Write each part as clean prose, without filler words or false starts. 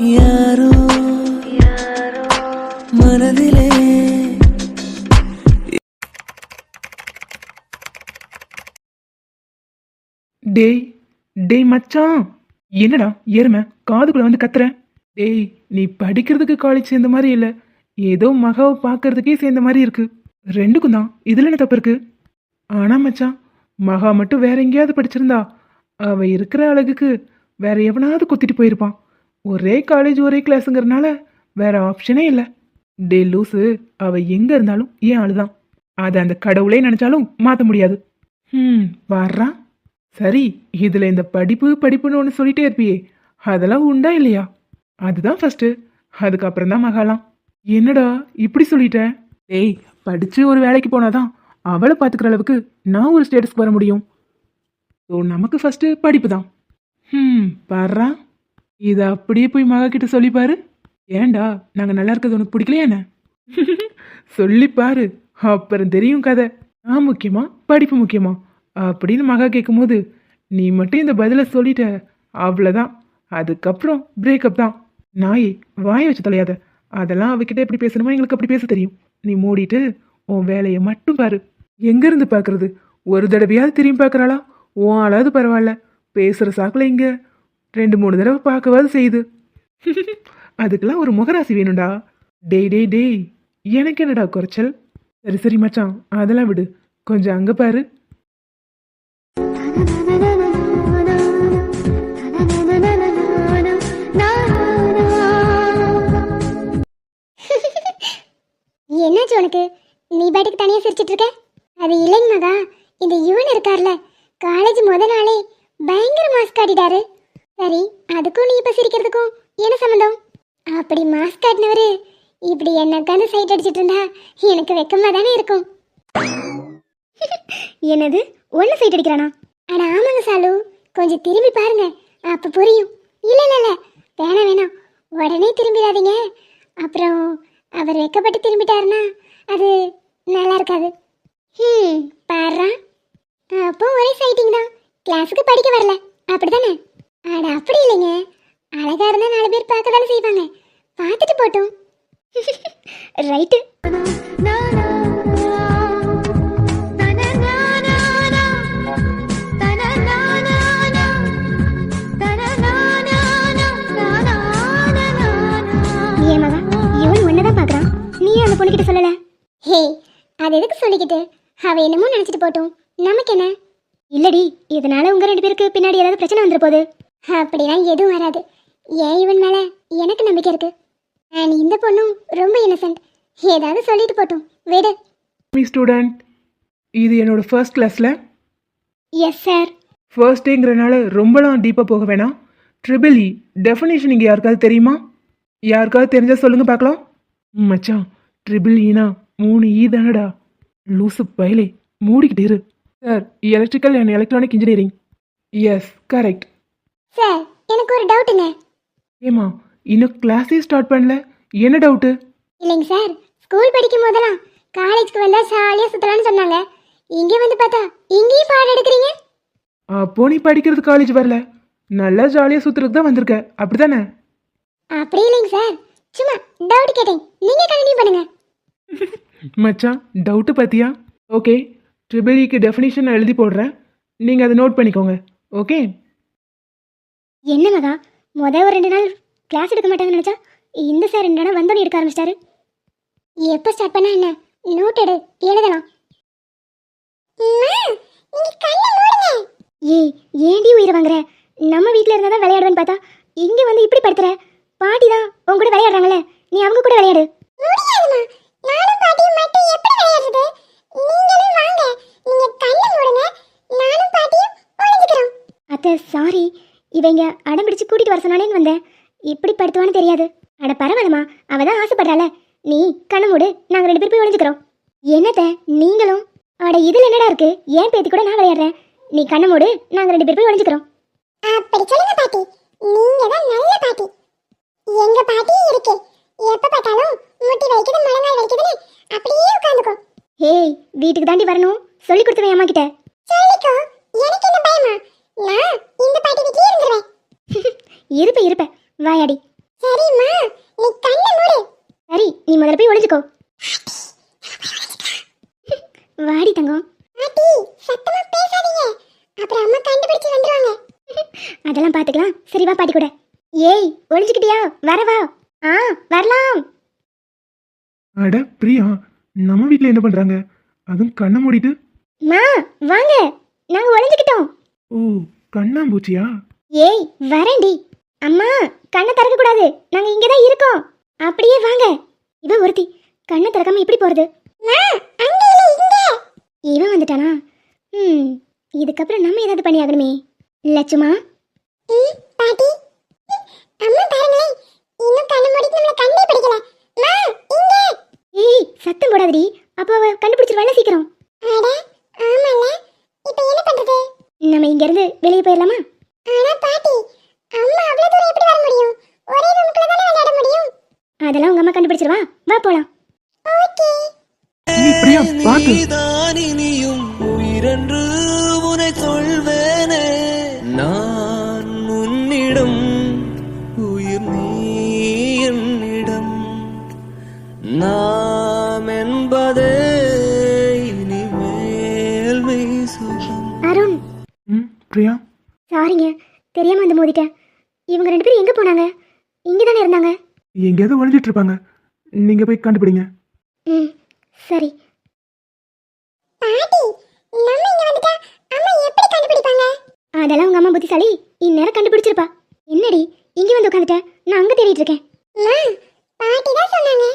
யாரோ மனதிலே டேய் டேய் மச்சான், என்னடா எருமை காதுக்குள்ள வந்து கத்துற? டேய், நீ படிக்கிறதுக்கு காலேஜ் சேர்ந்த மாதிரி இல்லை, ஏதோ மகாவை பார்க்கறதுக்கே சேர்ந்த மாதிரி இருக்கு. ரெண்டுக்கும் தான் இதுல என்ன தப்பு இருக்கு? ஆனா மச்சான், மகா மட்டும் வேற எங்கேயாவது படிச்சிருந்தா அவ இருக்கிற அழகுக்கு வேற எவனாவது குத்திட்டு போயிருப்பான். ஒரே காலேஜ் ஒரே கிளாஸுங்கிறதுனால வேற ஆப்ஷனே இல்லை. டே லூசு, அவ எங்க இருந்தாலும் ஏன் ஆளுதான். அதை அந்த கடவுளே நினைச்சாலும் மாற்ற முடியாது. வர்றான். சரி, இதுல இந்த படிப்பு படிப்புன்னு ஒன்று சொல்லிட்டே இருப்பியே, அதெல்லாம் உண்டா இல்லையா? அதுதான் ஃபர்ஸ்ட், அதுக்கப்புறம் தான் மகாலாம். என்னடா இப்படி சொல்லிட்ட? டேய், படிச்சு ஒரு வேலைக்கு போனாதான் அவளை பார்த்துக்கிற அளவுக்கு நான் ஒரு ஸ்டேட்டஸ்க்கு வர முடியும். ஸோ நமக்கு ஃபர்ஸ்ட் படிப்பு தான். பாடுறா, இதை அப்படியே போய் மகா கிட்ட சொல்லிப்பாரு. ஏண்டா, நாங்கள் நல்லா இருக்கிறது உனக்கு பிடிக்கலையா என்ன? சொல்லிப்பாரு, அப்புறம் தெரியும் கதை. நான் முக்கியமா படிப்பு முக்கியமா அப்படின்னு மகா கேட்கும்போது நீ மட்டும் இந்த பதிலை சொல்லிட்ட, அவ்வளோதான். அதுக்கப்புறம் பிரேக்கப் தான். நாய் வாயை வச்சு தொலையாத. அதெல்லாம் அவகிட்ட எப்படி பேசணுமோ எங்களுக்கு அப்படி பேச தெரியும். நீ மூடிட்டு உன் வேலையை மட்டும் பாரு. எங்கேருந்து பார்க்கறது? ஒரு தடவையாவது திரும்பி பார்க்குறாளா? உன் ஆளாவது பரவாயில்ல, பேசுகிற சாக்கில் இங்கே 2-3 தடவை பார்க்கவாது செய்யுது. அதுக்கெல்லாம் ஒரு முகராசி வேணும்டா. டேய் டேய் டேய், எனக்கு என்னடா குறைச்சல்? சரி சரி மச்சான், அதெல்லாம் விடு, கொஞ்சம் அங்கே பாரு. என்னாச்சு உனக்கு? நீ பாட்டுக்கு தனியா சிரிச்சிட்டு இருக்க? அது இல்லைங்க மகா, இந்த யுவன் இருக்கார்ல, காலேஜ் முத நாளே பயங்கர மாஸ்க் காட்டிட்டாரு. சரி, அதுக்கும் நீ இப்ப சிரிக்கிறதுக்கும் என்ன சம்பந்தம்? அப்படி மாஸ்க் காட்டினவரு இப்படி என்ன உட்காந்து சைட் அடிச்சிட்டு இருந்தா எனக்கு வெக்கமா தானே இருக்கும். என்னது, ஒன்னு சைட் அடிக்கிறானா? அட ஆமாங்க சாலு, கொஞ்சம் திரும்பி பாருங்க, அப்ப புரியும். இல்ல இல்ல இல்ல, வேணாம் வேணாம், உடனே திரும்பிடாதீங்க. அப்புறம் அவர் வெக்கப்பட்டு திரும்பிட்டாருன்னா அது நல்லா இருக்காது. பாடுறா, அப்போ ஒரே சைட்டிங் தான், கிளாஸுக்கு படிக்க வரல அப்படித்தானே? அட அப்படி இல்லைங்க, அழகா இருந்தா 4 பேர் பார்க்க தானே செய்வாங்க, பார்த்துட்டு போட்டோம். ரைட்டு. ஏமாவா, இவன் ஒன்னதான் பார்க்கறான், நீ அந்த பொண்ணுகிட்ட சொல்லல? ஹே, அது எதுக்கு சொல்லிக்கிட்டு? அவ என்னமோ நினைச்சிட்டு போட்டோம், நமக்கு என்ன? இல்லடி, இதனால உங்க 2 பேருக்கு பின்னாடி ஏதாவது பிரச்சனை வந்துட போகுது. அப்படிலாம் எதுவும் வராது. ஏன் இவன் மேல எனக்கு நம்பிக்கை இருக்கு. நான் இந்த பொண்ணும் ரொம்ப இன்னசென்ட், ஏதாவது சொல்லிட்டு போட்டோம், விடு. ஸ்டூடெண்ட், இது என்னோட ஃபர்ஸ்ட் கிளாஸ்ல. Yes sir. ஃபர்ஸ்ட் டேங்கிறனால ரொம்பலாம் டீப்பாக போக வேணாம். ட்ரிபிள் இ டெஃபினேஷன் இங்கே யாருக்காவது தெரியுமா? யாருக்காவது தெரிஞ்சா சொல்லுங்க பார்க்கலாம். மச்சான், ட்ரிபிள் ஈனா 3 ஈ தானடா. லூசு பயலே, மூடிக்கிட்டு இரு. Sir, electrical and electronic engineering. Yes, correct. Sir, எனக்கு ஒரு டவுட்டுங்க. ஏமா, இன்னும் கிளாஸே ஸ்டார்ட் பண்ணல, என்ன டவுட்டு? இல்லைங்க சார், ஸ்கூல் படிக்கும் போதெல்லாம் காலேஜ்க்கு வந்தா ஜாலியாக சுற்றலான்னு சொன்னாங்க. இங்கே வந்து பார்த்தா இங்கேயும் பாடம் எடுக்கிறீங்க. அப்போ நீ படிக்கிறது காலேஜ் வரல, நல்லா ஜாலியாக சுற்றுறதுக்கு தான் வந்திருக்க, அப்படிதானே? அப்படி இல்லைங்க சார், சும்மா டவுட் கேட்டேன், நீங்கள் கண்டினியூ பண்ணுங்க. மச்சான், டவுட்டு பார்த்தியா? ஓகே, ட்ரிபிள் இக்கு டெஃபினிஷன் எழுதி போடுறேன், நீங்கள் அதை நோட் பண்ணிக்கோங்க. ஓகே? என்ன மகா, ஒரு 2 நாள் கிளாஸ் எடுக்க மாட்டாங்கன்னு நினச்சா இந்த சார் 2 நாள் வந்தோன்னு எடுக்க ஆரம்பிச்சிட்டாரு. எப்போ ஸ்டார்ட் பண்ணா என்ன? நோட் எடு, எழுதலாம். ஏய், ஏண்டி உயிரை வாங்குற? நம்ம வீட்டில் இருந்தால் தான் விளையாடுவேன்னு பார்த்தா இங்கே வந்து இப்படி படுத்துற. பாட்டி தான் உன் கூட விளையாடுறாங்களே, நீ அவங்க கூட விளையாடு. நானும் பாட்டியும் மட்டும் எப்படி விளையாடுறது? நீங்களும் வாங்க, நீங்க கண்ணை மூடுங்க, நானும் பாட்டியும் ஒளிஞ்சுக்கிறோம். அத்தை சாரி, இவங்க அடம் பிடிச்சு கூட்டிட்டு வர சொன்னானேன்னு வந்தேன். இப்படி படுத்துவான்னு தெரியாது. அட பரவாயில்லம்மா, அவ தான் ஆசைப்படுறாள. நீ கண்ணை மூடு, நாங்கள் 2 பேர் போய் ஒளிஞ்சுக்கிறோம். என்னத்த நீங்களும்? அட இதுல என்னடா இருக்கு? ஏன் பேத்தி கூட நான் விளையாடுறேன், நீ கண்ணை மூடு, நாங்கள் 2 பேர் போய் ஒளிஞ்சுக்கிறோம். அப்படி சொல்லுங்க பாட்டி, நீங்க தான் நல்ல பாட்டி. எங்க பாட்டி இருக்கு, எப்ப பார்த்தாலும் முட்டி வைக்குது முழங்கால் வைக்குதுன்னு அப்படியே உட்கார்ந்துக்கோ. ஹேய், வீட்டுக்கு தாண்டி வரணும், சொல்லி கொடுத்துவேன் அம்மா கிட்ட. சொல்லிக்கோ, எனக்கு என்ன பயமா? நான் இந்த பாட்டி வீட்லயே இருந்துருவேன். இருப்ப வாயாடி. சரிம்மா, நீ கண்ணை மூடு. சரி, நீ முதல்ல போய் ஒளிஞ்சுக்கோ. வாடி தங்கம். பாட்டி, சத்தமா பேசாதீங்க. அப்புறம் அம்மா கண்டுபிடிச்சு வந்துருவாங்க. அதெல்லாம் பாத்துக்கலாம். சரி வா பாட்டி கூட. ஏய், ஒளிஞ்சுக்கிட்டியா? வரவா? வரலாம். அட பிரியா, நம்ம வீட்ல என்ன பண்றாங்க? அதுவும் கண்ணை மூடிட்டு. மா, வாங்க. நாங்க ஒளிஞ்சுக்கிட்டோம். ஓ, கண்ணாம்பூச்சியா? ஏய், வரேன்டி. அம்மா, கண்ணை திறக்க கூடாது. நாங்க இங்க தான் இருக்கோம். அப்படியே வாங்க. இவ ஒருத்தி கண்ணை திறக்காம இப்படி போறது. இவன் வந்துட்டானா? இதுக்கப்புறம் நம்ம ஏதாவது பண்ணி ஆகணுமே. லட்சுமா, பாட்டி, அம்மா பாருங்களே, இன்னும் கண்ணு மூடிட்டு நம்மள கண்ணே பிடிக்கல. மா, இங்க. ஏய், சத்தம் போடாதடி. அப்போ அவ கண்டுபிடிச்சிருவாள சீக்கிரம். அட, ஆமால. இப்போ என்ன பண்றது? நம்ம இங்க இருந்து வெளிய போயிரலாமா? ஆனா பாட்டி, அம்மா அவ்வளவு தூரம் எப்படி வர முடியும்? ஒரே ரூமுக்குள்ள தான விளையாட முடியும். அதெல்லாம் உங்க அம்மா கண்டுபிடிச்சிருவா. வா போலாம். ஓகே. ஏய் பிரியா, பாத்து. நீதானினியும் உயிரென்று உனை சொல்வேனே, நான் உன்னிடம், உயிர் நீ என்னிடம், நாம் என்பதே இனிமேல் மெய் சுகம். அருண், பிரியா, சாரிங்க, தெரியாம வந்து மோதிட்டேன். இவங்க ரெண்டு பேரும் எங்க போனாங்க? இங்க தானே இருந்தாங்க. எங்கேயாவது ஒளிஞ்சிட்டு இருப்பாங்க. நீங்க போய் கண்டுபிடிங்க. சரி. பாட்டி, நம்ம இங்க வந்துட்டா அம்மா எப்படி கண்டுபிடிப்பாங்க? அதெல்லாம் உங்க அம்மா புத்திசாலி, இந்நேரம் கண்டுபிடிச்சிருப்பா. என்னடி இங்க வந்து உட்கார்ந்துட்ட? நான் அங்க தேடிட்டு இருக்கேன். பாட்டி தான் சொன்னாங்க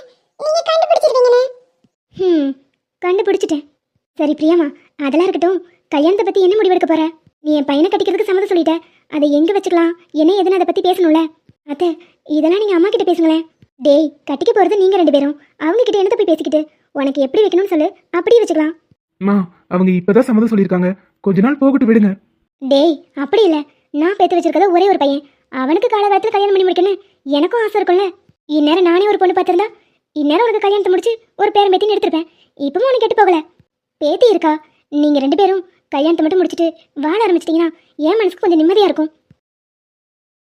நீங்க கண்டுபிடிச்சிருவீங்கன்னு. கண்டுபிடிச்சிட்டேன். சரி பிரியாமா, அதெல்லாம் இருக்கட்டும். கல்யாணத்தை பத்தி என்ன முடிவெடுக்க போற? நீ என் பையனை கட்டிக்கிறதுக்கு சம்மதம் சொல்லிட்ட. அதை எங்க வச்சுக்கலாம், என்ன எதுன்னு அதை பத்தி பேசணும்ல. அத்தை, இதெல்லாம் நீங்க அம்மா கிட்ட பேசுங்களேன். டேய், கட்டிக்க போறது நீங்க ரெண்டு பேரும். அவங்க கிட்ட என்னத்த போய் பேசிக்கிட்டு? உனக்கு எப்படி வைக்கணும்னு சொல்லு, அப்படியே வச்சுக்கலாம். மா, அவங்க இப்பதான் சம்மதம் சொல்லியிருக்காங்க. கொஞ்ச நாள் போகட்டு விடுங்க. டேய், அப்படி இல்ல. நான் பேத்து வச்சிருக்கத ஒரே ஒரு பையன். அவனுக்கு காலகாலத்துல கல்யாணம் பண்ணி முடிக்கணும் எனக்கும் ஆசை இருக்கும்ல. இந்நேரம் நானே ஒரு பொண்ணு பார்த்திருந்தா இந்நேரம் உனக்கு கல்யாணத்தை முடிச்சு ஒரு பேரன் பேத்தின்னு எடுத்திருப்பேன். இப்பவும் உனக்கு கெட்டு போகல. பேத்தி இருக்கா. நீங்க ரெண்டு பேரும் கல்யாணத்தை மட்டும் முடிச்சிட்டு வாழ ஆரம்பிச்சிட்டீங்கன்னா என் மனசுக்கு கொஞ்சம் நிம்மதியா இருக்கும்.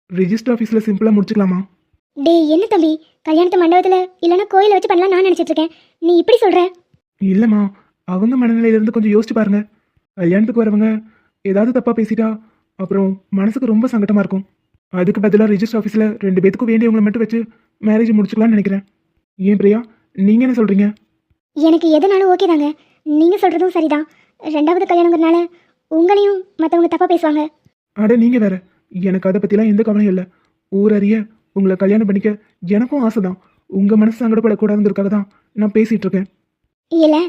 ரெஜிஸ்டர் ஆஃபீஸ்ல சிம்பிளா முடிச்சுக்கலாமா? டேய், என்ன தம்பி, கல்யாணத்தை மண்டபத்துல இல்லைன்னா கோயில வச்சு பண்ணலாம் நான் நினைச்சிட்டு இருக்கேன். நீ இப்படி சொல்ற? இல்லம்மா, அவங்க மனநிலையில இருந்து கொஞ்சம் யோசிச்சு பாருங்க. கல்யாணத்துக்கு வரவங்க ஏதாவது தப்பா பேசிட்டா அப்புறம் மனசுக்கு ரொம்ப சங்கடமா இருக்கும். அதுக்கு பதிலாக ரெஜிஸ்டர் ஆஃபீஸில் 2 பேத்துக்கும் வேண்டியவங்களை மட்டும் வச்சு மேரேஜ் முடிச்சுக்கலாம்னு நினைக்கிறேன். ஏன் பிரியா, நீங்கள் என்ன சொல்கிறீங்க? எனக்கு எதுனாலும் ஓகே தாங்க. நீங்கள் சொல்கிறதும் சரிதான். 2வது கல்யாணங்கிறனால உங்களையும் மற்றவங்க தப்பாக பேசுவாங்க. அட நீங்கள் வேற. எனக்கு அதை பற்றிலாம் எந்த கவலையும் இல்லை. ஊரறிய உங்களை கல்யாணம் பண்ணிக்க எனக்கும் ஆசை தான். உங்கள் மனசு சங்கடப்படக்கூடாதுங்கிறதுக்காக தான் நான் பேசிகிட்டு இருக்கேன். இல்லை,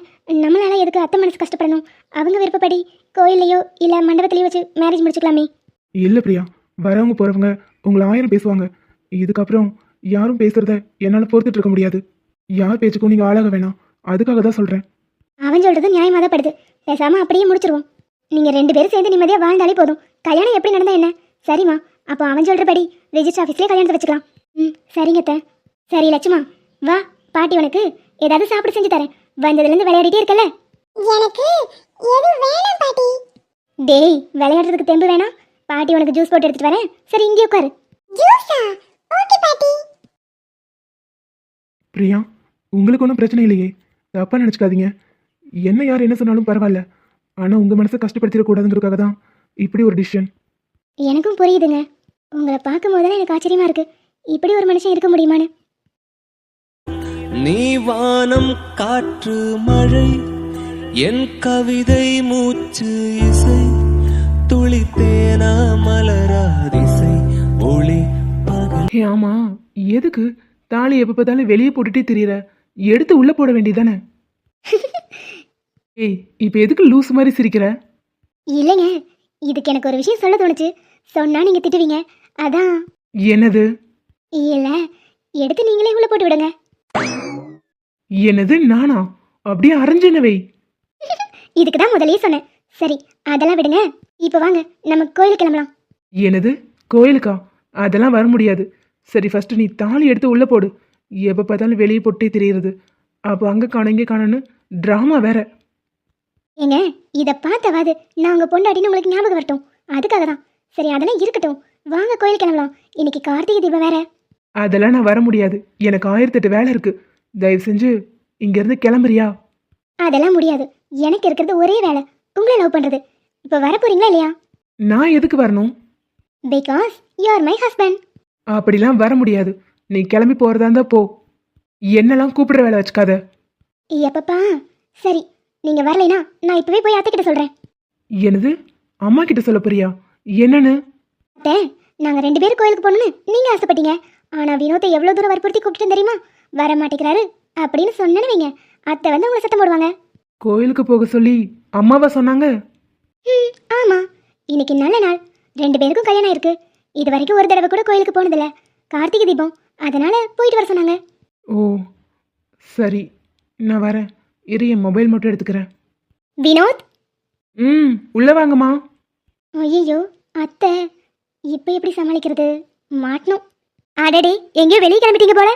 நம்மளால எதுக்கு அத்தை மனசு கஷ்டப்படணும்? அவங்க விருப்பப்படி கோயிலையோ இல்லை மண்டபத்திலையோ வச்சு மேரேஜ் முடிச்சுக்கலாமே. இல்லை பிரியா, வரவங்க போகிறவங்க உங்களை 1000 பேசுவாங்க. இதுக்கப்புறம் யாரும் பேசுகிறத என்னால் பொறுத்துட்டு இருக்க முடியாது. யார் பேச்சுக்கும் நீங்கள் ஆளாக வேணாம். அதுக்காக தான் சொல்கிறேன். அவன் சொல்கிறது நியாயமாக தான் படுது. பேசாமல் அப்படியே முடிச்சிருவோம். நீங்கள் 2 பேரும் சேர்ந்து நிம்மதியாக வாழ்ந்தாலே போதும். கல்யாணம் எப்படி நடந்தா என்ன? சரிம்மா, அப்போ அவன் சொல்கிறபடி ரெஜிஸ்டர் ஆஃபீஸ்லேயே கல்யாணத்தை வச்சுக்கலாம். சரிங்க அத்தை. சரி லட்சுமா, வா, பாட்டி உனக்கு ஏதாவது சாப்பிட செஞ்சு தரேன். வந்ததுலேருந்து விளையாடிட்டே இருக்கல. எனக்கு எதுவும் வேணாம் பாட்டி. டேய், விளையாடுறதுக்கு தெம்பு வேணாம். பாட்டி உனக்கு ஜூஸ் போட்டு எடுத்துட்டு வரேன். சரி, இங்கே உட்காரு. ஜூஸா? ஓகே பாட்டி. பிரியா, உங்களுக்கு ஒன்றும் பிரச்சனை இல்லையே. தப்பாக நினச்சிக்காதீங்க. என்ன யார் என்ன சொன்னாலும் பரவாயில்ல. ஆனால் உங்கள் மனசை கஷ்டப்படுத்திடக்கூடாதுங்கிறதுக்காக தான் இப்படி ஒரு டிசிஷன். எனக்கும் புரியுதுங்க. உங்களை பார்க்கும் போதெல்லாம் எனக்கு ஆச்சரியமா இருக்கு. இப்படி ஒரு மனுஷன் இருக்க முடியுமான்னு. நீ வானம், காற்று, மழை, என் கவிதை, மூச்சு, இசை, துளித்தேனா மலராதிசை, ஒளி பகல். ஏ ஆமாம், எதுக்கு தாலி எப்போ பார்த்தாலும் வெளியே போட்டுட்டே தெரியற? எடுத்து உள்ளே போட வேண்டியதானே? ஏய், இப்போ எதுக்கு லூஸ் மாதிரி சிரிக்கிற? இல்லைங்க, இதுக்கு எனக்கு ஒரு விஷயம் சொல்ல தோணுச்சு. சொன்னா நீங்க திட்டுவீங்க, அதான். என்னது? இல்ல, எடுத்து நீங்களே உள்ள போட்டு விடுங்க. என்னது? நானா? அப்படியே அரைஞ்சனவை. இதுக்கு தான் முதல்லயே சொன்னேன். சரி, அதெல்லாம் விடுங்க. இப்போ வாங்க, நம்ம கோயிலுக்கு கிளம்பலாம். என்னது? கோயிலுக்கா? அதெல்லாம் வர முடியாது. சரி, ஃபர்ஸ்ட் நீ தாலி எடுத்து உள்ளே போடு. எப்போ பார்த்தாலும் வெளியே போட்டே தெரியுறது. அப்போ அங்கே காணும் இங்கே காணும்னு ட்ராமா வேற. ஏங்க, இதை பார்த்தவாது நான் உங்க பொண்டாட்டின்னு உங்களுக்கு ஞாபகம் வரட்டும். அதுக்காக தான். சரி, அதெல்லாம் இருக்கட்டும். வாங்க கோயில் கிளம்பலாம். இன்னைக்கு கார்த்திகை தீபம் வேற. அதெல்லாம் நான் வர முடியாது. எனக்கு 1008 வேலை இருக்கு. தயவு செஞ்சு இங்கேருந்து கிளம்புறியா? அதெல்லாம் முடியாது. எனக்கு இருக்கிறது ஒரே வேலை, உங்களை லவ் பண்றது. இப்போ வர போறீங்களா இல்லையா? நான் எதுக்கு வரணும்? Because you are my husband. அப்படிலாம் வர முடியாது. நீ கிளம்பி போகிறதா இருந்தா போ. என்னெல்லாம் கூப்பிடுற வேலை வச்சுக்காத. எப்பப்பா? சரி, நீங்க வரலைனா நான் இப்பவே போய் அத்தைக்கிட்ட சொல்றேன். என்னது? அம்மா கிட்ட சொல்ல போறியா? என்னன்னு? அத்தை, நாங்க 2 பேரும் கோயிலுக்கு போகணும்னு நீங்க ஆசைப்பட்டீங்க. ஆனா வினோத்தை எவ்வளவு தூரம் வற்புறுத்தி கூப்பிட்டு தெரியுமா? வர மாட்டேங்கிறாரு அப்படின்னு சொன்னேன்னு வைங்க, அத்தை வந்து உங்களை சத்தம் போடுவாங்க. கோயிலுக்கு போக சொல்லி அம்மாவா சொன்னாங்க? ஆமா, இன்னைக்கு நல்ல நாள். 2 பேருக்கும் கல்யாணம் இருக்கு. இது வரைக்கும் ஒரு தடவை கூட கோயிலுக்கு போனதில்ல. கார்த்திகை தீபம், அதனால போயிட்டு வர சொன்னாங்க. ஓ சரி, நான் வரேன். இரு, என் மொபைல் மட்டும் எடுத்துக்கிறேன். வினோத். உள்ள வாங்கம்மா. ஐயோ அத்தை, இப்போ எப்படி சமாளிக்கிறது? மாட்டணும். அடடே, எங்கேயோ வெளியே கிளம்பிட்டீங்க போல.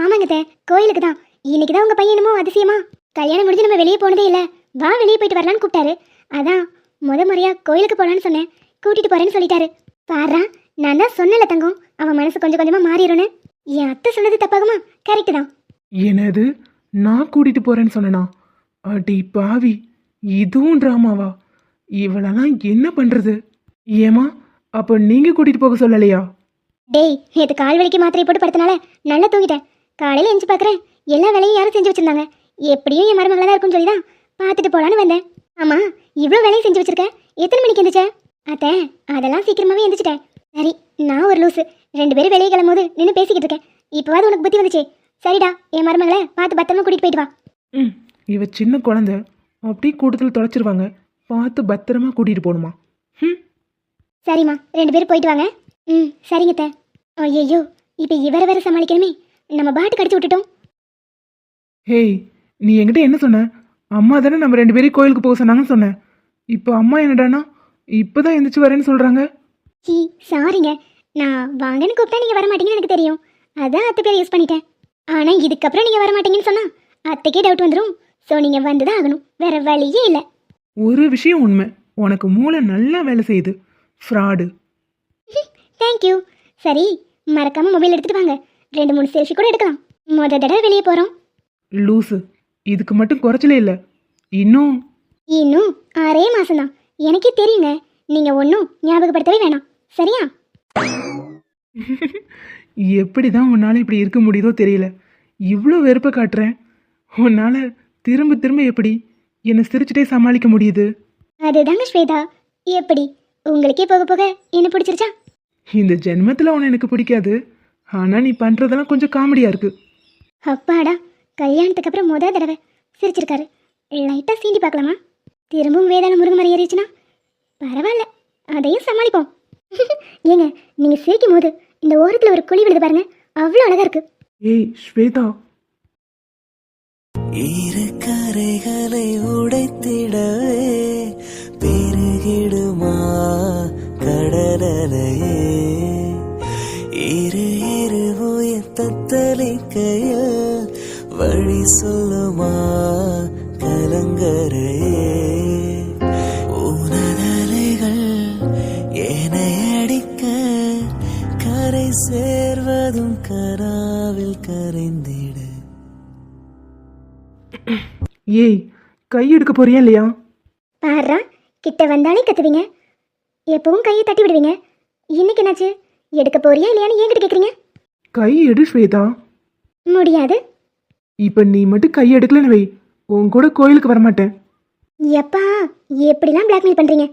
ஆமாங்க அத்தை, கோயிலுக்கு தான். இன்னைக்கு தான் உங்க பையன் என்னமோ அதிசயமா கல்யாணம் முடிஞ்சு நம்ம வெளியே போனதே இல்லை, வா வெளியே போயிட்டு வரலான்னு கூப்பிட்டாரு. அதான் முறையா கோயிலுக்கு போகலான்னு சொன்னேன். கூட்டிட்டு போறேன்னு சொல்லிட்டாரு. பாரா, நான் தான் சொன்னல தங்கம், அவன் மனசு கொஞ்சம் கொஞ்சமா மாறிடும்னு. என் அத்தை சொன்னது தப்பாகுமா? கரெக்டு தான். என்னது? நான் கூட்டிட்டு போறேன்னு சொன்னனா? அடி பாவி, இதுவும் டிராமாவா? இவளெல்லாம் என்ன பண்றது? ஏமா, அப்போ நீங்க கூட்டிட்டு போக சொல்லலையா? டேய், நேற்று கால் வலிக்கு மாத்திரை போட்டு படுத்தனால நல்லா தூங்கிட்டேன். காலையில் எஞ்சி பார்க்குறேன், எல்லா வேலையும் யாரும் செஞ்சு வச்சிருந்தாங்க. எப்படியும் என் மருமகளா தான் இருக்கும்னு சொல்லி தான் பார்த்துட்டு போலான்னு வந்தேன். ஆமா, இவ்வளோ வேலையும் செஞ்சு வச்சிருக்க. எத்தனை மணிக்கு எந்திரிச்ச? அத்தை, அதெல்லாம் சீக்கிரமாவே எந்திரிச்சிட்டேன். சரி, நான் ஒரு லூசு. 2 பேரும் வெளியே கிளம்பும்போது நின்று பேசிக்கிட்டு இருக்கேன். இப்போவாது உனக்கு புத்தி வந்துச்சே. சரிடா, என் மருமகளை பார்த்து பத்திரமா கூட்டிட்டு போயிட்டு வா. இவ சின்ன குழந்தை, அப்படியே கூட்டத்தில் தொலைச்சிருவாங்க. பார்த்து பத்திரமா கூட்டிட்டு போகணுமா? சரிம்மா, 2 பேரும் போயிட்டு வாங்க. சரிங்க அத்தை. ஐயோ, இப்போ இவரை வேற சமாளிக்கணுமே. நம்ம பாட்டு கடிச்சு விட்டுட்டோம். ஹேய், நீ என்கிட்ட என்ன சொன்ன? அம்மா தானே நம்ம 2 பேரையும் கோயிலுக்கு போக சொன்னாங்கன்னு சொன்னேன். இப்போ அம்மா என்னடானா இப்போதான் எந்திரிச்சு வரேன்னு சொல்கிறாங்க. சாரிங்க, நான் வாங்கன்னு கூப்பிட்டா நீங்கள் வர மாட்டீங்கன்னு எனக்கு தெரியும். அதான் அத்தை பேரை யூஸ் பண்ணிட்டேன். ஆனால் இதுக்கப்புறம் நீங்கள் வர மாட்டீங்கன்னு சொன்னால் அத்தைக்கே டவுட் வந்துடும். ஸோ நீங்கள் வந்து தான் ஆகணும், வேற வழியே இல்லை. ஒரு விஷயம் உண்மை, உனக்கு மூளை நல்லா வேலை செய்யுது. ஃப்ராடு. தேங்க்யூ. சரி, மறக்காம மொபைல் எடுத்துட்டு வாங்க. 2-3 செல்ஃபி கூட எடுக்கலாம். முத தடவை வெளியே போகிறோம். லூசு, இதுக்கு மட்டும் குறைச்சலே இல்லை. இன்னும் 6 மாசம்தான். எனக்கே தெரியுங்க. நீங்கள் ஒன்றும் ஞாபகப்படுத்தவே வேணாம், சரியா? எப்படி தான் உன்னால் இப்படி இருக்க முடியுதோ தெரியல. இவ்வளோ வெறுப்பை காட்டுறேன். உன்னால் திரும்ப திரும்ப எப்படி என்னை சிரிச்சுட்டே சமாளிக்க முடியுது? அதுதாங்க ஸ்வேதா. எப்படி உங்களுக்கே போக போக என்ன பிடிச்சிருச்சா? இந்த ஜென்மத்தில் உன்னை எனக்கு பிடிக்காது. ஆனால் நீ பண்ணுறதெல்லாம் கொஞ்சம் காமெடியாக இருக்கு. அப்பாடா, கல்யாணத்துக்கு அப்புறம் முத தடவை சிரிச்சிருக்காரு. லைட்டாக சீண்டி பார்க்கலாமா? திரும்பவும் வேதாள முருங்கை மாதிரி ஏறிச்சுன்னா பரவாயில்ல, அதையும் சமாளிப்போம். ஏங்க, நீங்கள் சிரிக்கும் போது இந்த ஓரத்தில் ஒரு குழி விழுது பாருங்க, அவ்வளோ அழகா இருக்கு. ஏய் ஸ்வேதா, இரு கரைகளை உடைத்திடவே பெருகிடுமா கடலையே, இரு இரு உயிர் தத்தளிக்கையில் வழி சொல்லுமா கலங்கரையே, உனதலைகள் என்னை அடிக்க கரை சேர்வதும் கராவில் கரைந்திட. ஏய் கை எடுக்க போறியா இல்லையா? பாருடா, கிட்ட வந்தாலே கத்துவீங்க, எப்பவும் கையை தட்டி விடுவீங்க. இன்னைக்கு என்னாச்சு? எடுக்க போறியா இல்லையான்னு என்கிட்ட கேட்குறீங்க. கை எடு ஸ்வேதா. முடியாது. இப்போ நீ மட்டும் கை எடுக்கலன்னு வை, உன் கூட கோயிலுக்கு வரமாட்டேன். எப்பா, எப்படிலாம் பிளாக்மெயில் பண்ணுறீங்க?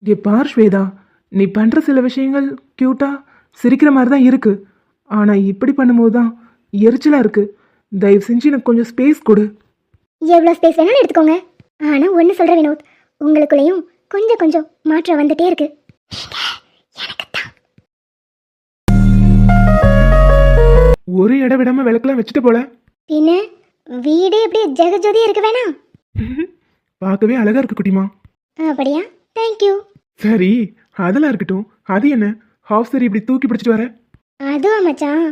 இங்கே பார் ஸ்வேதா, நீ பண்ணுற சில விஷயங்கள் க்யூட்டாக சிரிக்கிற மாதிரி தான் இருக்கு. ஆனால் இப்படி பண்ணும்போது தான் எரிச்சலாக இருக்கு. தயவு செஞ்சு எனக்கு கொஞ்சம் ஸ்பேஸ் கொடு. எவ்வளோ ஸ்பேஸ் வேணாலும் எடுத்துக்கோங்க. ஆனால் ஒன்று சொல்கிற வினோத், உங்களுக்குள்ளேயும் கொஞ்சம் கொஞ்சம் மாற்றம் வந்துட்டே இருக்கு. ஒரு இடம் விடாம விளக்கெல்லாம் வச்சுட்டு போல. பின்ன வீடே அப்படியே ஜெகஜோதியாக இருக்க வேணாம்? பார்க்கவே அழகா இருக்கு குட்டிமா. அப்படியா? தேங்க்யூ. சரி, அதெல்லாம் இருக்கட்டும். அது என்ன ஹாஃப் சரி இப்படி தூக்கி பிடிச்சிட்டு வர? அதுவா மச்சான்,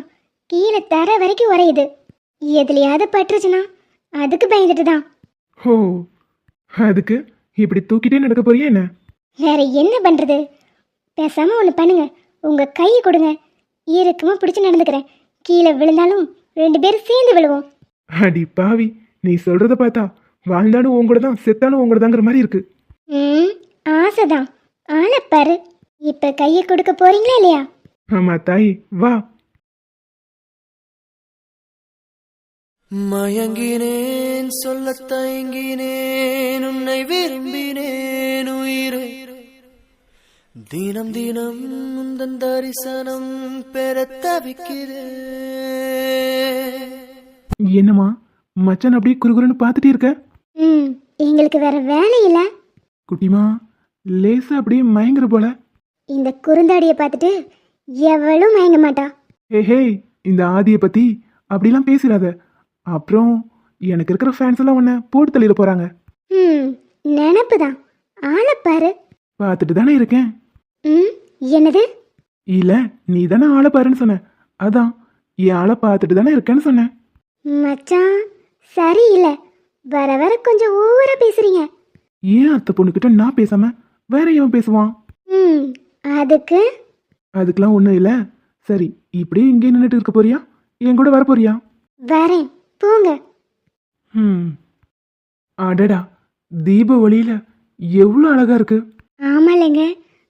கீழே தர வரைக்கும் உரையுது. எதுலையாவது பட்டுருச்சுன்னா அதுக்கு பயந்துட்டு தான். ஓ, அதுக்கு இப்படி தூக்கிட்டே நடக்க போறியா என்ன? வேற என்ன பண்ணுறது? பேசாமல் ஒன்று பண்ணுங்க, உங்க கையை கொடுங்க, ஈரக்கமா பிடிச்சு நடந்துக்கிறேன். கீழே விழுந்தாலும் 2 பேரும் சேர்ந்து விழுவோம். அடி பாவி, நீ சொல்றத பார்த்தா வாழ்ந்தாலும் உன் கூட தான், செத்தாலும் உன் கூட தாங்கிற மாதிரி இருக்கு. ம், ஆசைதான். ஆளை பாரு. இப்ப கையை கொடுக்க போறீங்களா இல்லையா? ஆமா தாய், வா. மயங்கினேன் சொல்லத் தயங்கினேன் உன்னை விரும்பினேன் உயிரை தினம் தினம் உந்தன் தரிசனம் பெறத் தவிக்கிறேன். என்னம்மா மச்சான் அப்படியே குறுகுறுன்னு பார்த்துட்டே இருக்க? ம், எங்களுக்கு வேற வேலை இல்ல. குட்டிமா லேசா அப்படியே மயங்குற போல. இந்த குறுந்தாடியை பார்த்துட்டு எவளும் மயங்க மாட்டா. ஹே, இந்த ஆதியை பத்தி அப்படிலாம் பேசிடாத. அப்புறம் எனக்கு இருக்கிற ஃபேன்ஸ் எல்லாம் உன்னை போட்டு தள்ளிட போறாங்க. ம், நினப்பு தான். ஆளை பாரு. பார்த்துட்டு தானே இருக்கேன். ம், என்னது? இல்ல, நீ தானே ஆளை பாருன்னு சொன்ன, அதான் என் ஆளை பார்த்துட்டு தானே இருக்கேன்னு சொன்னேன். மச்சான் சரியில்லை. வர வர கொஞ்சம் ஓவரா பேசுறீங்க. ஏன் அத்தை பொண்ணுக்கிட்ட நான் பேசாம வேற எவன் பேசுவான்? ம், அதுக்கு அதுக்கெல்லாம் ஒன்றும் இல்லை. சரி, இப்படியே இங்கே நின்றுட்டு இருக்க போறியா, என் கூட வர போறியா? வரேன், போங்க. அடடா, தீப ஒளியில எவ்வளோ அழகா இருக்கு. ஆமாலங்க,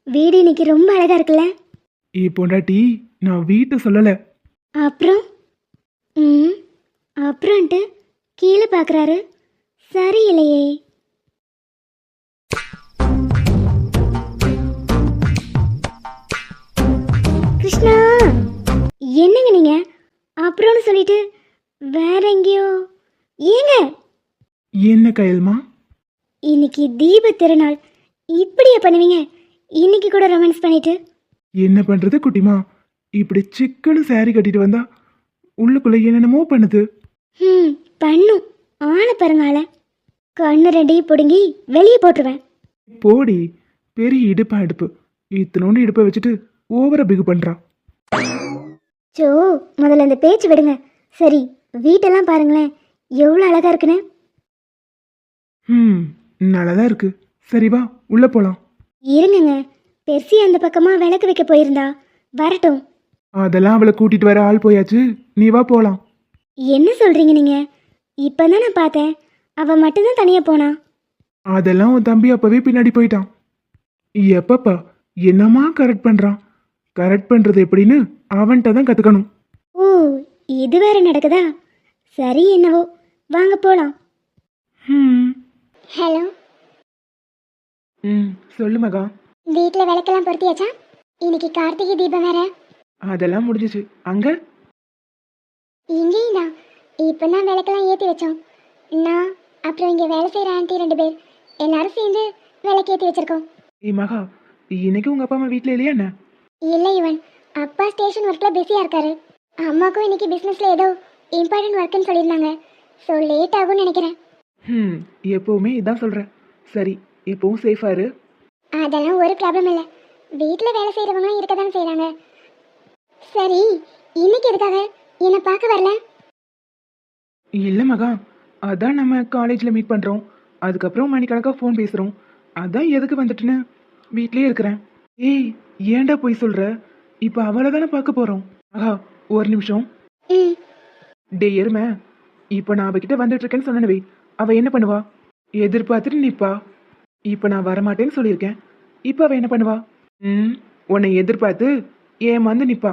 வீடு இன்னைக்கு ரொம்ப அழகா இருக்குல்ல. பொண்டாட்டி, நான் வீட்டை சொல்லலை. அப்புறம் ம், அப்புறம்ட்டு கீழே பார்க்குறாரு. சரியில்லையே. கிருஷ்ணா, என்னங்க நீங்க அப்புறம்னு சொல்லிட்டு வேற எங்கேயோ? ஏங்க, என்ன கயல்மா? இன்னைக்கு தீப திருநாள், இப்படியா பண்ணுவீங்க? இன்னைக்கு கூட ரொமான்ஸ் பண்ணிட்டு? என்ன பண்றது குட்டிமா, இப்படி சிக்கனு சாரி கட்டிட்டு வந்தா உள்ளுக்குள்ள என்னென்னமோ பண்ணுது. ம், பண்ணும். ஆளை பாருங்க, ஆளை. கண்ணு 2ஐயும் பிடுங்கி வெளியே போட்டுருவேன். போடி, பெரிய இடுப்பா இடுப்பு, இத்தனோண்டு இடுப்பை வச்சுட்டு ஓவரா பிகு பண்றான். சோ, முதல்ல இந்த பேச்சு விடுங்க. சரி, வீட்டெல்லாம் பாருங்களேன், எவ்வளோ அழகா இருக்குன்னு. நல்லாதான் இருக்கு. சரி வா, உள்ள போலாம். இருங்கங்க, பெர்சி அந்த பக்கமா விளக்கு வைக்க போயிருந்தா, வரட்டும். அதெல்லாம் அவளை கூட்டிட்டு வர ஆள் போயாச்சு, நீ வா போலாம். என்ன சொல்றீங்க நீங்க? இப்பதான் நான் பார்த்தேன், அவ மட்டும்தான் தனியா போனா. அதெல்லாம் உன் தம்பி அப்பவே பின்னாடி போயிட்டான். எப்பப்பா என்னமா கரெக்ட் பண்றான்? கரெக்ட் பண்றது எப்படின்னு அவன்கிட்ட தான் கத்துக்கணும். ஓ, இது வேற நடக்குதா? சரி, என்னவோ, வாங்க போலாம். ஹலோ. சொல்லு மகா. வீட்டில் விளக்கெல்லாம் பொருத்தியாச்சா? இன்னைக்கு கார்த்திகை தீபம் வேற. அதெல்லாம் முடிஞ்சிச்சு. அங்க இங்கேயும் தான். இப்போ தான் விளக்கெல்லாம் ஏற்றி வச்சோம். நான் அப்புறம் இங்கே வேலை செய்கிற ஆண்டி 2 பேர் எல்லாரும் சேர்ந்து விளக்கு ஏற்றி வச்சிருக்கோம். மகா, இன்னைக்கு உங்க அப்பா அம்மா வீட்டில் இல்லையா என்ன? இல்லை இவன், அப்பா ஸ்டேஷன் ஒர்க்கில் பிஸியாக இருக்காரு. அம்மாவுக்கும் இன்னைக்கு பிஸ்னஸில் ஏதோ இம்பார்ட்டன்ட் ஒர்க்குன்னு சொல்லியிருந்தாங்க. ஸோ லேட் ஆகும்னு நினைக்கிறேன். எப்பவுமே இதான் சொல்றேன். சரி, எப்பவும் சேஃபா இரு. அதெல்லாம் ஒரு ப்ராப்ளம் இல்லை. வீட்டில் வேலை செய்கிறவங்களாம் இருக்க தானே செய்கிறாங்க. சரி, இன்னைக்கு எதுக்காக என்னை பார்க்க வரல? இல்லை மகா, அதான் நம்ம காலேஜில் மீட் பண்ணுறோம், அதுக்கப்புறம் மணிக்கணக்காக ஃபோன் பேசுகிறோம், அதான் எதுக்கு வந்துட்டுன்னு வீட்லேயே இருக்கிறேன். ஏய், ஏன்டா போய் சொல்கிற? இப்போ அவளை தானே பார்க்க போகிறோம். மகா, ஒரு நிமிஷம். ம், டே எருமை, இப்போ நான் அவகிட்ட வந்துட்டு இருக்கேன்னு சொன்னனவே, அவள் என்ன பண்ணுவா? எதிர்பார்த்துட்டு நிற்பா. இப்போ நான் வரமாட்டேன்னு சொல்லியிருக்கேன், இப்போ அவள் என்ன பண்ணுவா? உன்னை எதிர்பார்த்து ஏமாந்து நிற்பா.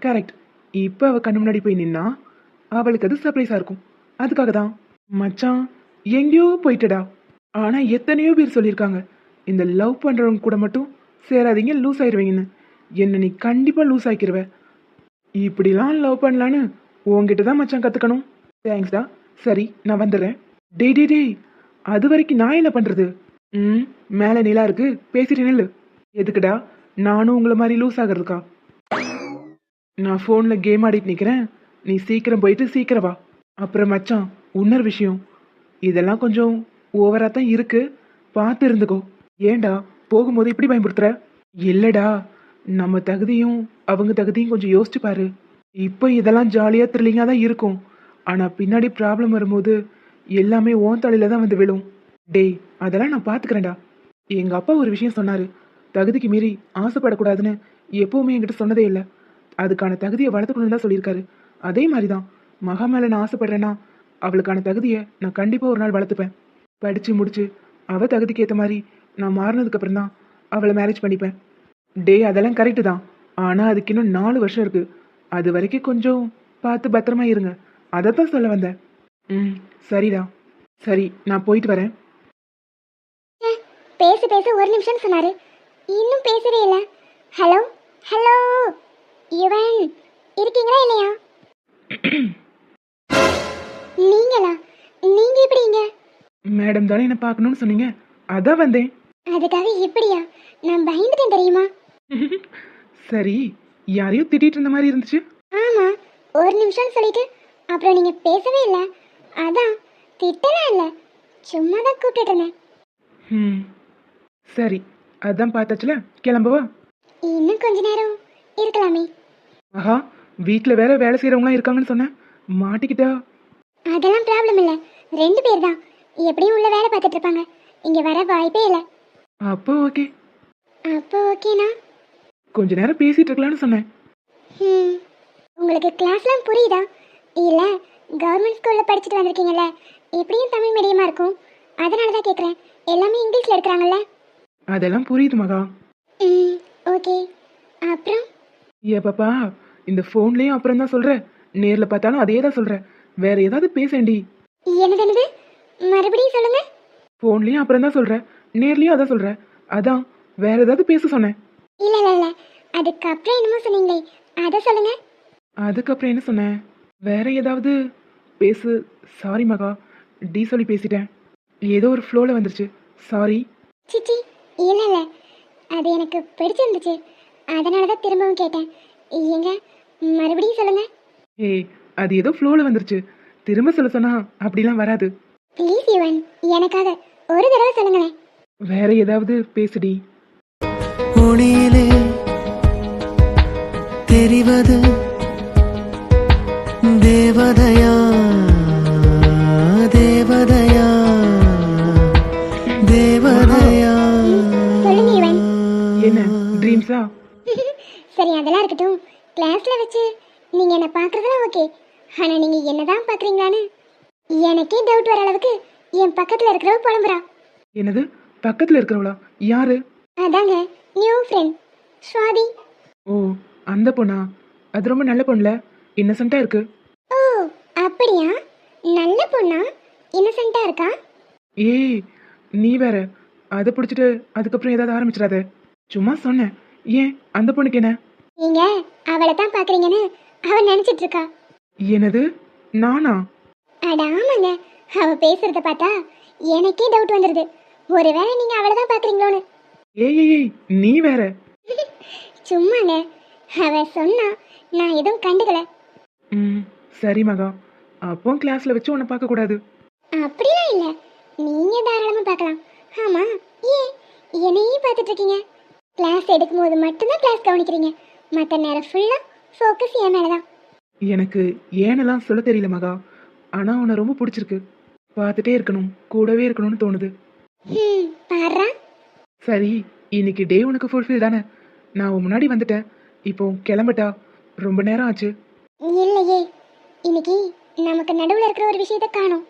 கரெக்ட். இப்போ அவள் கண்ணு முன்னாடி போய் நின்னா அவளுக்கு அது சர்ப்ரைஸாக இருக்கும். அதுக்காக தான் மச்சான் எங்கேயோ போயிட்டடா. ஆனால் எத்தனையோ பேர் சொல்லியிருக்காங்க, இந்த லவ் பண்ணுறவங்க கூட மட்டும் சேராதீங்க, லூஸ் ஆயிடுவீங்கன்னு. என்னை நீ கண்டிப்பாக லூஸ் ஆக்கிடுவ. இப்படிலாம் லவ் பண்ணலான்னு உங்ககிட்ட தான் மச்சான் கற்றுக்கணும். தேங்க்ஸ்டா. சரி, நான் வந்துடுறேன். டேய், அது வரைக்கும் நான் என்ன பண்ணுறது? மேலே நிலா இருக்கு, பேசிட்டு நில்லு. எதுக்குடா? நானும் உங்களை மாதிரி லூஸ் ஆகிறதுக்கா? நான் ஃபோனில் கேம் ஆடிட்டு நிற்கிறேன், நீ சீக்கிரம் போயிட்டு சீக்கிரம் வா. அப்புறம் மச்சான், இன்னொரு விஷயம், இதெல்லாம் கொஞ்சம் ஓவராக தான் இருக்கு, பார்த்து இருந்துக்கோ. ஏண்டா போகும்போது இப்படி பயன்படுத்துற? இல்லைடா, நம்ம தகுதியும் அவங்க தகுதியும் கொஞ்சம் யோசிச்சு பாரு. இப்போ இதெல்லாம் ஜாலியாக த்ரில்லிங்காக தான் இருக்கும், ஆனால் பின்னாடி ப்ராப்ளம் வரும்போது எல்லாமே ஓன் தலையில் தான் வந்து விழும். டேய், அதெல்லாம் நான் பார்த்துக்கிறேன்டா. எங்கள் அப்பா ஒரு விஷயம் சொன்னார், தகுதிக்கு மீறி ஆசைப்படக்கூடாதுன்னு. எப்பவுமே என்கிட்ட சொன்னதே இல்லை. அதுக்கான தகுதியை வளர்த்துக்கணும்னு தான் சொல்லியிருக்காரு. அதே மாதிரி தான் மகா மேலே நான் ஆசைப்படுறேன்னா அவளுக்கான தகுதியை நான் கண்டிப்பாக ஒரு நாள் வளர்த்துப்பேன். படித்து முடிச்சு அவள் தகுதிக்கு ஏற்ற மாதிரி நான் மாறினதுக்கப்புறம் தான் அவளை மேரேஜ் பண்ணிப்பேன். அதெல்லாம் கரெக்டு தான். ஆனால் அதுக்கு இன்னும் 4 வருஷம் இருக்குது. அது வரைக்கும் கொஞ்சம் பார்த்து பத்திரமா இருங்க. அதை தான் சொல்ல வந்தேன். ம், சரிடா. சரி, நான் போயிட்டு வரேன். பேச பேச ஒரு நிமிஷம் சொன்னாரு, இன்னும் பேசவே இல்லை. ஹலோ ஹலோ, யுவன் இருக்கீங்களா இல்லையா? நீங்களா? நீங்க எப்படிங்க? மேடம் தானே என்னை பார்க்கணும்னு சொன்னீங்க, அதான் வந்தேன். அதுக்காக எப்படியா? நான் பயந்துட்டேன் தெரியுமா? சரி, யாரையோ திட்டிட்டு இருந்த மாதிரி இருந்துச்சு. ஆமா, ஒரு நிமிஷம் சொல்லிட்டு அப்புறம் நீங்க பேசவே இல்லை. அதான் திட்டலாம் இல்லை, சும்மா தான் கூப்பிட்டு இருந்தேன். ம், சரி, அதான் பார்த்தாச்சுல, கிளம்பவா? இன்னும் கொஞ்ச நேரம் இருக்கலாமே. ஆஹா, வீட்டில் வேற வேலை செய்கிறவங்களாம் இருக்காங்கன்னு சொன்னேன், மாட்டிக்கிட்டா? அதெல்லாம் ப்ராப்ளம் இல்லை, 2 பேர் தான், எப்படியும் உள்ள வேலை பார்த்துட்டு இருப்பாங்க, இங்கே வர வாய்ப்பே இல்லை. அப்போ ஓகே. அப்போ ஓகேண்ணா. கொஞ்ச நேரம் பேசிட்டு இருக்கலாம்னு சொன்னேன். உங்களுக்கு கிளாஸ்லாம் புரியுதா? இல்லை, கவர்மெண்ட் ஸ்கூலில் படிச்சுட்டு வந்திருக்கீங்கல்ல, எப்படியும் தமிழ் மீடியமாக இருக்கும், அதனால தான் கேட்குறேன். எல்லாமே இங்கிலீஷில் எடுக்கிறாங்கல்ல? அதெல்லாம் புரியுது மகா. ஓகே. அப்புறம் ஏ பாப்பா, இந்த ஃபோன்லேயும் அப்புறம் தான் சொல்கிற, நேரில் பார்த்தாலும் அதே தான் சொல்கிற. வேற ஏதாவது பேசேண்டி. என்னது? மறுபடியும் சொல்லுங்க. ஃபோன்லேயும் அப்புறம் தான் சொல்கிற, நேர்லேயும் அதான் சொல்கிற. அதான் வேற ஏதாவது பேச சொன்னேன். இல்லை இல்லை இல்லை, அதுக்கப்புறம் என்னமோ சொன்னீங்களே, அதை சொல்லுங்க. அதுக்கப்புறம் என்ன சொன்னேன்? வேற ஏதாவது பேசு. சாரி மகா, சொல்லி பேசிட்டேன். ஏதோ ஒரு ஃப்ளோவில் வந்துருச்சு, சாரி. சிச்சி, இல்லை இல்லை, அது எனக்கு பிடிச்சிருந்துச்சு, அதனால தான் திரும்பவும் கேட்டேன். ஏங்க, மறுபடியும் சொல்லுங்க. ஏய், அது ஏதோ ஃப்ளோவில் வந்துருச்சு, திரும்ப சொல்ல சொன்னா அப்படிலாம் வராது. ப்ளீஸ் யுவன், எனக்காக ஒரு தடவை சொல்லுங்களேன். வேற ஏதாவது பேசுடி. ஒளியிலே தெரிவது தேவதையா தேவதையா தேவதையா? சொல்லுங்க யுவன். என்ன ட்ரீம்ஸா? சரி, அதெல்லாம் இருக்கட்டும். கிளாஸ்ல வச்சு நீங்க என்ன பார்க்கறதெல்லாம் ஓகே, ஆனா நீங்க என்னதான் பார்க்கறீங்களான்னு எனக்கே டவுட் வர அளவுக்கு என் பக்கத்துல இருக்கிறவ புலம்புறா. என்னது, பக்கத்தில் இருக்கிறவளா? யாரு? அதாங்க, நியூ ஃப்ரெண்ட் ஸ்வாதி. ஓ, அந்த பொண்ணா? அது ரொம்ப நல்ல பொண்ணுல, இன்னசென்ட்டா இருக்கு. ஓ, அப்படியா? நல்ல பொண்ணா? இன்னசென்ட்டா இருக்கா? ஏய், நீ வேற அதை பிடிச்சிட்டு அதுக்கப்புறம் ஏதாவது ஆரம்பிச்சிடாத. சும்மா சொன்னேன். ஏன், அந்த பொண்ணுக்கு என்ன? நீங்க அவளை தான் பாக்குறீங்கன்னு அவ நினைச்சிட்டு இருக்கா. என்னது, நானா? அட ஆமாங்க, அவ பேசுறத பார்த்தா எனக்கே டவுட் வந்துருது, ஒருவேளை நீங்க அவளை தான் பாக்குறீங்களோன்னு. ஏய் ஏய் ஏய், நீ வேற. சும்மாங்க, அவ சொன்னா நான் எதுவும் கண்டுக்கல. ம், சரி மகா, அப்போ கிளாஸ்ல வச்சு உன்னை பார்க்க கூடாது. அப்படிலாம் இல்ல, நீங்க தாராளமா பார்க்கலாம். ஆமா, ஏன் என்னையும் பார்த்துட்டு இருக்கீங்க? கிளாஸ் எடுக்கும்போது மட்டும்தான் கிளாஸ் கவனிக்கிறீங்க, மற்ற நேரம் ஃபுல்லா ஃபோக்கஸ் என் மேலதான். எனக்கு ஏனெல்லாம் சொல்ல தெரியல மகா, ஆனா உன்னை ரொம்ப பிடிச்சிருக்கு. பார்த்துட்டே இருக்கணும், கூடவே இருக்கணும்னு தோணுது. பாடுறா. சரி, இன்னைக்கு டே உனக்கு ஃபுல்ஃபில் தானே? நான் உன் முன்னாடி வந்துட்டேன், இப்போ கிளம்பட்டா? ரொம்ப நேரம் ஆச்சு. இல்லையே, இன்னைக்கு நமக்கு நடுவுல இருக்கிற ஒரு விஷயத்தை காணோம்.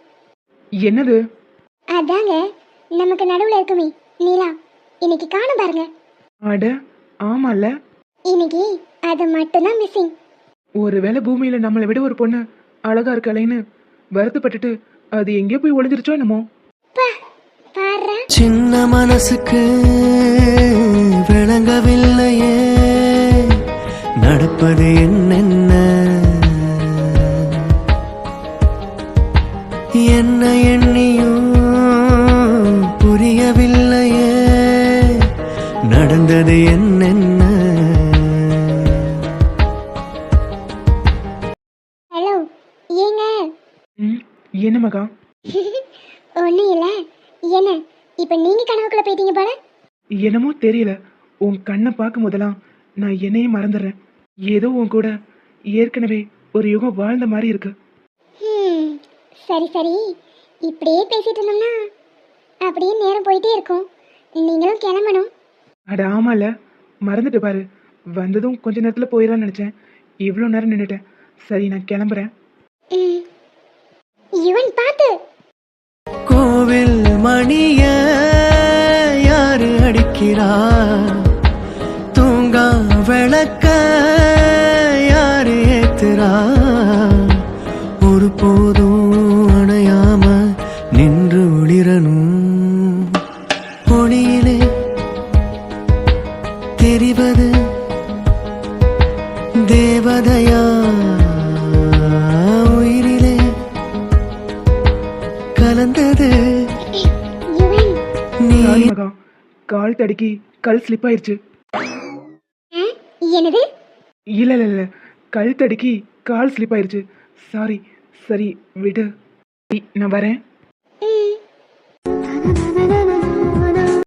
என்னது? அதாங்க, நமக்கு நடுவுல இருக்குமே நீலா, இன்னைக்கு காணும் பாருங்க. அட ஆமால, இன்னைக்கு அது மட்டும்தான் மிஸ்ஸிங். ஒருவேளை பூமியில நம்மளை விட ஒரு பொண்ணு அழகா இருக்கலைன்னு வருத்தப்பட்டுட்டு அது எங்கேயோ போய் ஒளிஞ்சிருச்சோ என்னமோ. பாடுறா. சின்ன மனசுக்கு விளங்கவில்லையே நடப்பது என்னென்ன, என்ன எண்ணியும் புரியவில்லையே நடந்தது என்னென்ன. ஹலோ, ஏங்க? ம், என்ன மகா? ஒன்றும் இல்லை. என்ன, இப்போ நீங்க கனவுக்குள்ள போயிட்டீங்க போல. என்னமோ தெரியல, உன் கண்ணை பார்க்கும் போதெல்லாம் நான் என்னையே மறந்துடுறேன். ஏதோ உன் கூட ஏற்கனவே ஒரு யுகம் வாழ்ந்த மாதிரி இருக்கு. சரி சரி, இப்படியே பேசிட்டு இருந்தோம்னா அப்படியே நேரம் போயிட்டே இருக்கும். நீங்களும் கிளம்பணும். அட ஆமால, மறந்துட்டு பாரு, வந்ததும் கொஞ்ச நேரத்தில் போயிடலாம்னு நினச்சேன். இவ்வளோ நேரம் நின்றுட்டேன். சரி, நான் கிளம்புறேன். ம். யுவன் பார்த்து. கோவில் மணிய யாரு அடிக்கிறா, தூங்கா விளக்க யாரு ஏத்துறா, ஒரு போதும் அணையாம நின்று ஒளிரணும், ஒளியிலே தெரிவது தேவதையா, உயிரிலே கலந்தது யுவன். நீ. சாரி மகா, கால் தடுக்கி கல் ஸ்லிப் ஆயிடுச்சு. ஆ, என்னது? இல்லை இல்லை இல்லை, கல் தடுக்கி கால் ஸ்லிப் ஆயிடுச்சு. சாரி. சரி விடு, நான் வரேன்.